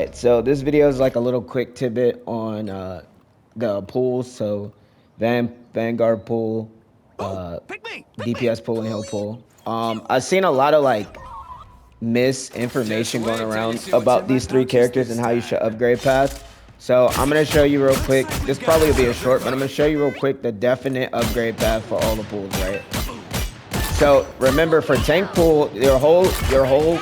right, so this video is like a little quick tidbit on the pools. So Vanguard pool, DPS pool, and Hill pool. I've seen a lot of like misinformation going around about these three characters and how you should upgrade path. So I'm gonna show you real quick. This probably will be a short, but I'm gonna show you real quick the definite upgrade path for all the pools, right? So remember, for tank pool, your whole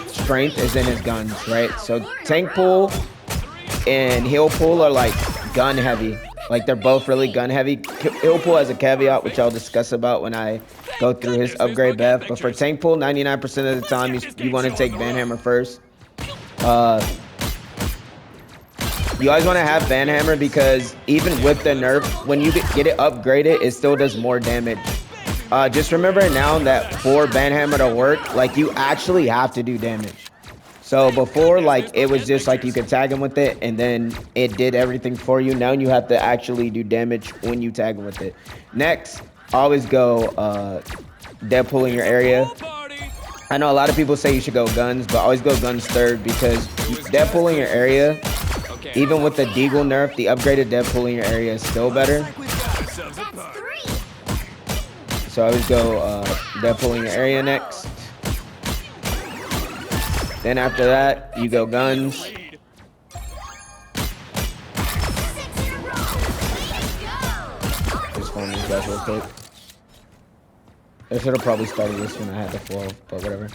strength is in his guns, right? So tank pool and heal pool are like gun heavy. Like they're both really gun heavy. Heal pool has a caveat, which I'll discuss about when I go through his upgrade path. But for tank pool, 99% of the time, you want to take Banhammer first. You always want to have Banhammer because even with the nerf, when you get it upgraded, it still does more damage. Just remember now that for Banhammer to work, like you actually have to do damage. So before, like it was just like you could tag him with it and then it did everything for you. Now you have to actually do damage when you tag him with it. Next, always go Deadpool in your area. I know a lot of people say you should go guns, but always go guns third because Deadpool in your area, even with the Deagle nerf, the upgraded Deadpool in your area is still better. So I always go Deadpool in your area next. Then after that, you go guns. Just phone these guys real quick. I should have probably started this when I had the flow, but whatever.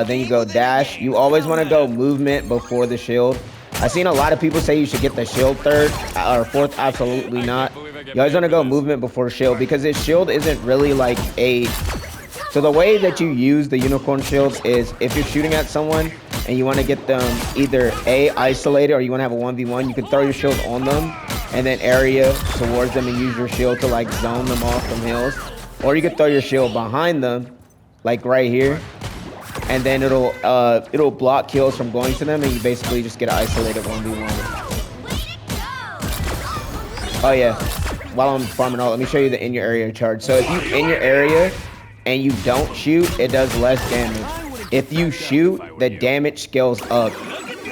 Then you go dash. You always want to go movement before the shield. I've seen a lot of people say you should get the shield third or fourth. Absolutely not. You always want to go movement before shield because this shield isn't really like a... So the way that you use the unicorn shields is if you're shooting at someone and you want to get them either isolated or you want to have a 1v1, you can throw your shield on them and then area towards them and use your shield to like zone them off from hills. Or you could throw your shield behind them, like right here, and then it'll block kills from going to them and you basically just get an isolated 1v1. Oh yeah, while I'm farming out, let me show you the in your area charge. So if you in your area and you don't shoot, it does less damage. If you shoot, the damage scales up.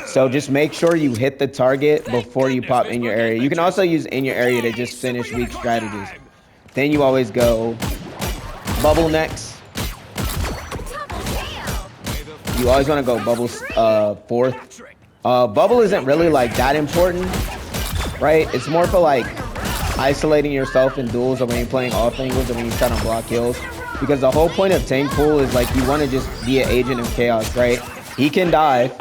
So just make sure you hit the target before you pop in your area. You can also use in your area to just finish weak strategies. Then you always go bubble next. You always want to go bubble fourth. Bubble isn't really like that important, right? It's more for like isolating yourself in duels or when you're playing off angles or when you're trying to block kills. Because the whole point of tank pool is like you want to just be an agent of chaos, right? He can dive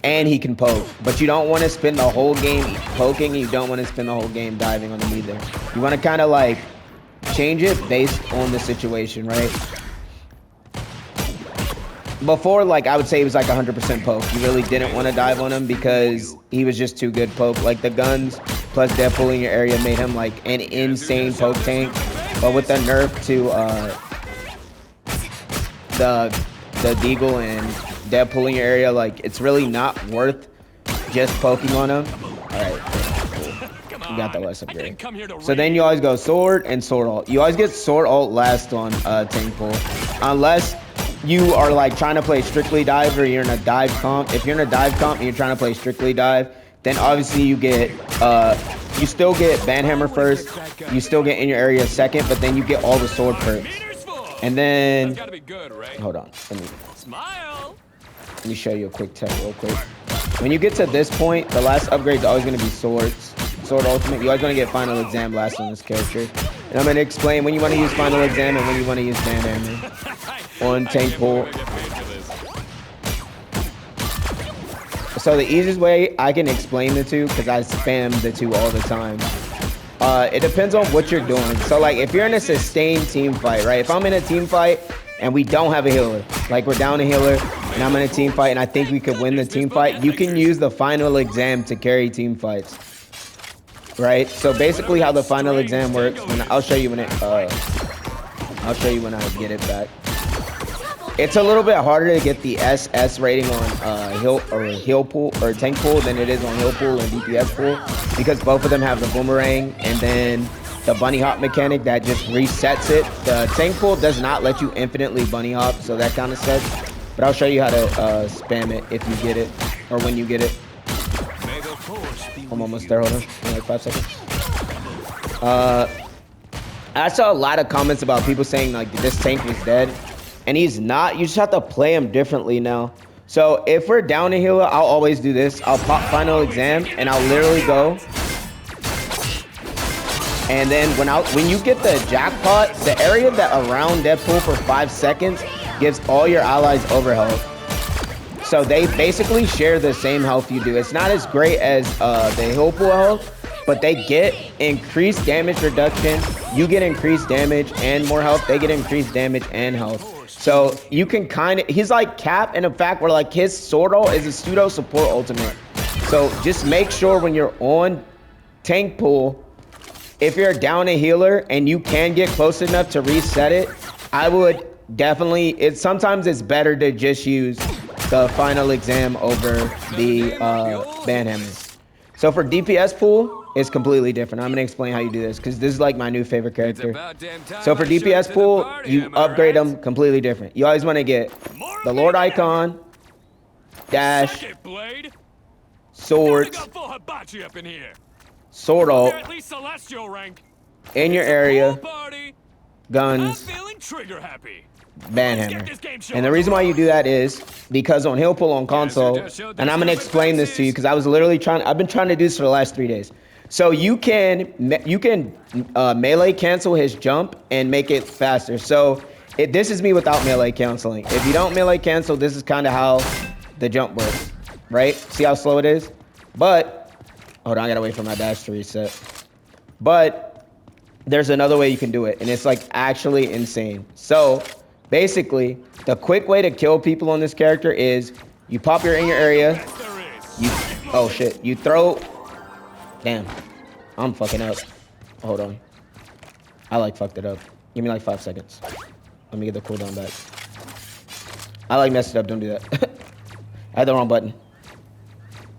and he can poke, but you don't want to spend the whole game poking. You don't want to spend the whole game diving on him either. You want to kind of like change it based on the situation, right? Before, like I would say he was like 100% poke. You really didn't want to dive on him because he was just too good poke. Like the guns plus Deadpool in your area made him like an insane poke tank. But with the nerf to the Deagle and Deadpool in your area, like it's really not worth just poking on him. All right, cool. You got the less upgrade. So then you always go sword and sword ult. You always get sword ult last on tank pool, unless you are like trying to play strictly dive or you're in a dive comp. If you're in a dive comp and you're trying to play strictly dive, then obviously you get you still get Banhammer first, you still get in your area second, but then you get all the sword perks. And then hold on, let me show you a quick tech real quick. When you get to this point, the last upgrade is always going to be swords. Sword ultimate. You always want to get final exam last on this character. And I'm going to explain when you want to use final exam and when you want to use Banhammer on tank pool. So the easiest way I can explain the two, because I spam the two all the time, it depends on what you're doing. So like if you're in a sustained team fight, right? If I'm in a team fight and we don't have a healer, like we're down a healer and I'm in a team fight and I think we could win the team fight, you can use the final exam to carry team fights, right? So basically how the final exam works, and I'll show you when I get it back. It's a little bit harder to get the SS rating on heal pool or tank pool than it is on heal pool and DPS pool because both of them have the boomerang and then the bunny hop mechanic that just resets it. The tank pool does not let you infinitely bunny hop, so that kind of sucks. But I'll show you how to spam it if you get it or when you get it. I'm almost there. Hold on. In like 5 seconds. I saw a lot of comments about people saying like this tank was dead, and he's not. You just have to play him differently now. So if we're down a healer, I'll always do this. I'll pop final exam, and I'll literally go. And then when you get the jackpot, the area that around Deadpool for 5 seconds gives all your allies overhealth. So they basically share the same health you do. It's not as great as the heal pool health, but they get increased damage reduction. You get increased damage and more health. They get increased damage and health. So you can kind of, he's like Cap in a fact where like his sword ult is a pseudo support ultimate. So just make sure when you're on tank pool, if you're down a healer and you can get close enough to reset it, I would definitely, sometimes it's better to just use the final exam over the banhammer. So for DPS pool, it's completely different. I'm gonna explain how you do this because this is like my new favorite character. So for DPS pool, you upgrade them completely different. You always want to get the Lord icon, dash, swords, sword ult, in your area, guns, banhammer. And the reason why you do that is because on heal pool on console, and I'm gonna explain this to you because I've been trying to do this for the last 3 days. So you can melee cancel his jump and make it faster. So this is me without melee canceling. If you don't melee cancel, this is kind of how the jump works, right? See how slow it is? But hold on, I gotta wait for my dash to reset. But there's another way you can do it, and it's like actually insane. So basically, the quick way to kill people on this character is you pop your in your area. Oh shit, you throw. Damn, I'm fucking up. Hold on. I like fucked it up. Give me like 5 seconds. Let me get the cooldown back. I like messed it up. Don't do that. I had the wrong button.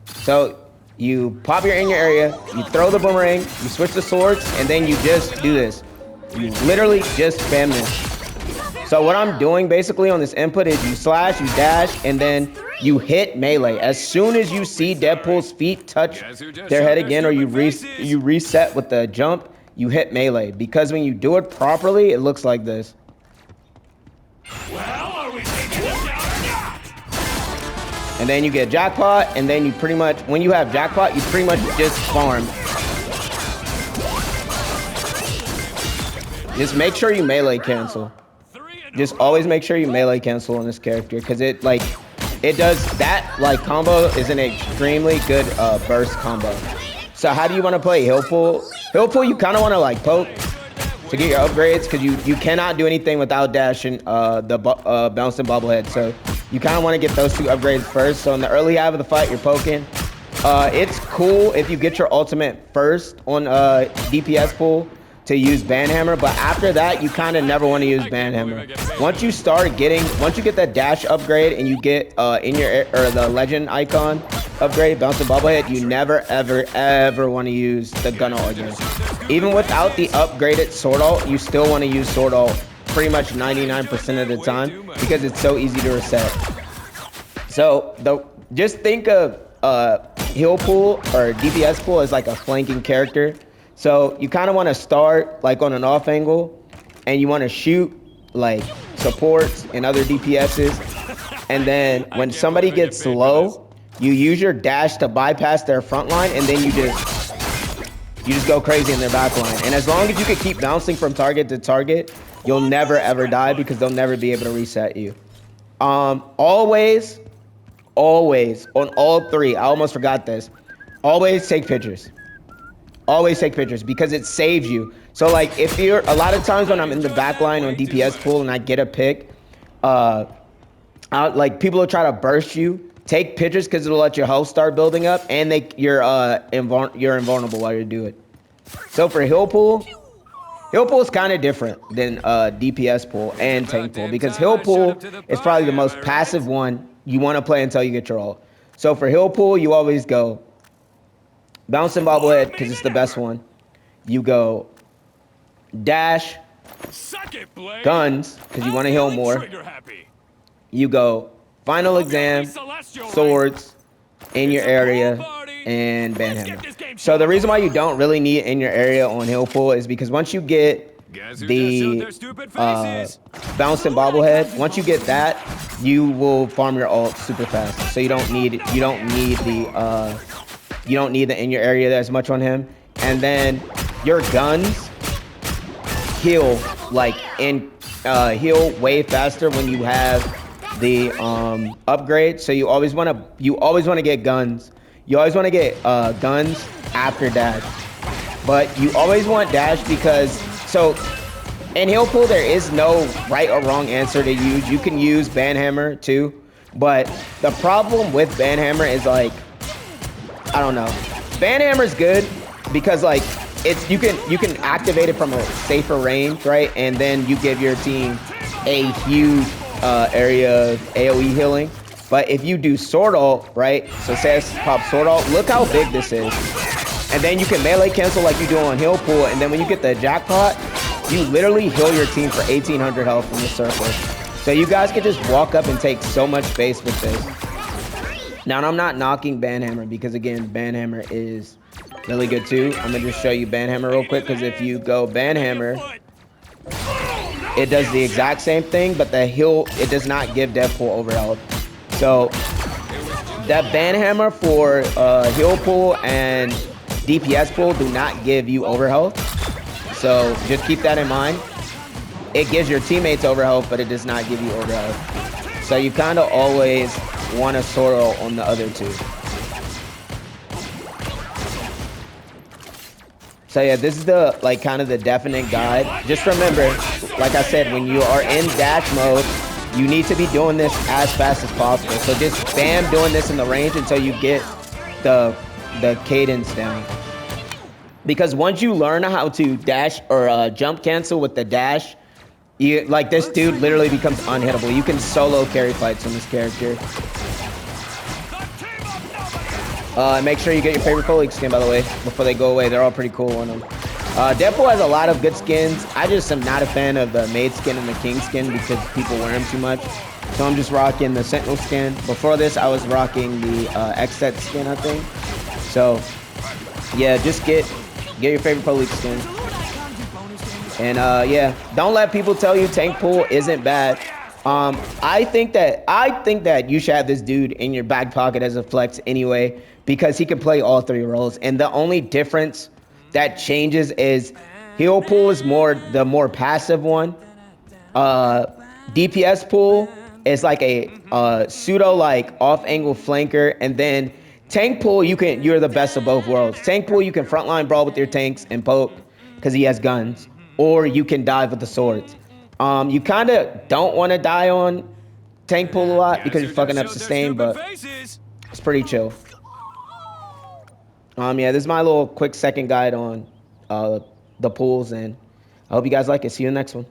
So you pop your in your area, you throw the boomerang, you switch the swords, and then you just do this. You literally just spam this. So what I'm doing basically on this input is you slash, you dash, and then you hit melee. As soon as you see Deadpool's feet touch their head again, or you reset with the jump, you hit melee. Because when you do it properly, it looks like this. And then you get jackpot, and then you pretty much, when you have jackpot, you pretty much just farm. Just make sure you melee cancel. Just always make sure you melee cancel on this character, because it does that, like, combo is an extremely good burst combo. So how do you want to play heal pool? Heal pool, you kind of want to like poke to get your upgrades, because you cannot do anything without dashing the bouncing bobblehead. So you kind of want to get those 2 upgrades first. So in the early half of the fight, you're poking. It's cool if you get your ultimate first on DPS pool to use Banhammer, but after that, you kind of never want to use Banhammer. Once you get that dash upgrade and you get the legend icon upgrade, bouncing bobblehead, you never ever want to use the gun ult again. Even without the upgraded sword ult, you still want to use sword ult pretty much 99% of the time because it's so easy to reset. So just think of heal pool or DPS pool as like a flanking character. So you kind of want to start like on an off angle, and you want to shoot like supports and other DPSs. And then when somebody gets low, you use your dash to bypass their front line, and then you just go crazy in their back line. And as long as you can keep bouncing from target to target, you'll never ever die because they'll never be able to reset you. Always on all 3, I almost forgot this. Always take pictures. Always take pictures because it saves you. So like if you're, a lot of times when I'm in the back line on DPS pool and I get a pick, like people will try to burst you. Take pictures because it'll let your health start building up, and you're invulnerable while you do it. So for heal pool is kind of different than DPS pool and tank pool, because heal pool is probably the most passive one you want to play until you get your ult. So for heal pool, you always go bouncing bobblehead because it's the best one. You go dash, guns because you want to heal more. You go final exam, swords in your area, and Banhammer. So the reason why you don't really need it in your area on Hill Pool is because once you get the bouncing bobblehead, once you get that, you will farm your ult super fast. So you don't need the in your area as much on him. And then your guns heal heal way faster when you have the upgrade. So you always want to get guns. You always want to get guns after dash. But you always want dash because so in Hill Pool there is no right or wrong answer to use. You can use Banhammer too, but the problem with Banhammer is like, I don't know. Banhammer's good because like you can activate it from a safer range, right? And then you give your team a huge area of AoE healing. But if you do sword ult, right? So say I pop sword ult, look how big this is. And then you can melee cancel like you do on Hill Pool, and then when you get the jackpot, you literally heal your team for 1800 health from the circle. So you guys can just walk up and take so much space with this. Now, I'm not knocking Banhammer because again, Banhammer is really good too. I'm gonna just show you Banhammer real quick because if you go Banhammer, it does the exact same thing, but the heal, it does not give death pool overhealth. So that Banhammer for heal pool and DPS pool do not give you overhealth. So just keep that in mind. It gives your teammates overhealth, but it does not give you overhealth. So you kind of always want a sword ult on the other two. So yeah, this is the like kind of the definite guide. Just remember, like I said, when you are in dash mode, you need to be doing this as fast as possible. So just spam doing this in the range until you get the cadence down. Because once you learn how to dash or jump cancel with the dash, you like this dude literally becomes unhittable. You can solo carry fights on this character. Make sure you get your favorite Colleague skin, by the way, before they go away. They're all pretty cool on them. Deadpool has a lot of good skins. I just am not a fan of the Maid skin and the King skin because people wear them too much. So I'm just rocking the Sentinel skin. Before this, I was rocking the X-Set skin, I think. So, yeah, just get your favorite Colleague skin. And, yeah, don't let people tell you tank pool isn't bad. I think that you should have this dude in your back pocket as a flex anyway, because he can play all three roles. And the only difference that changes is heal pool is the more passive one. DPS pool is like a pseudo like off angle flanker, and then tank pool you're the best of both worlds. Tank pool you can frontline brawl with your tanks and poke because he has guns, or you can dive with the swords. You kind of don't want to die on tank pool a lot because you're fucking up sustain, but it's pretty chill. Yeah, this is my little quick second guide on the pools, and I hope you guys like it. See you in the next one.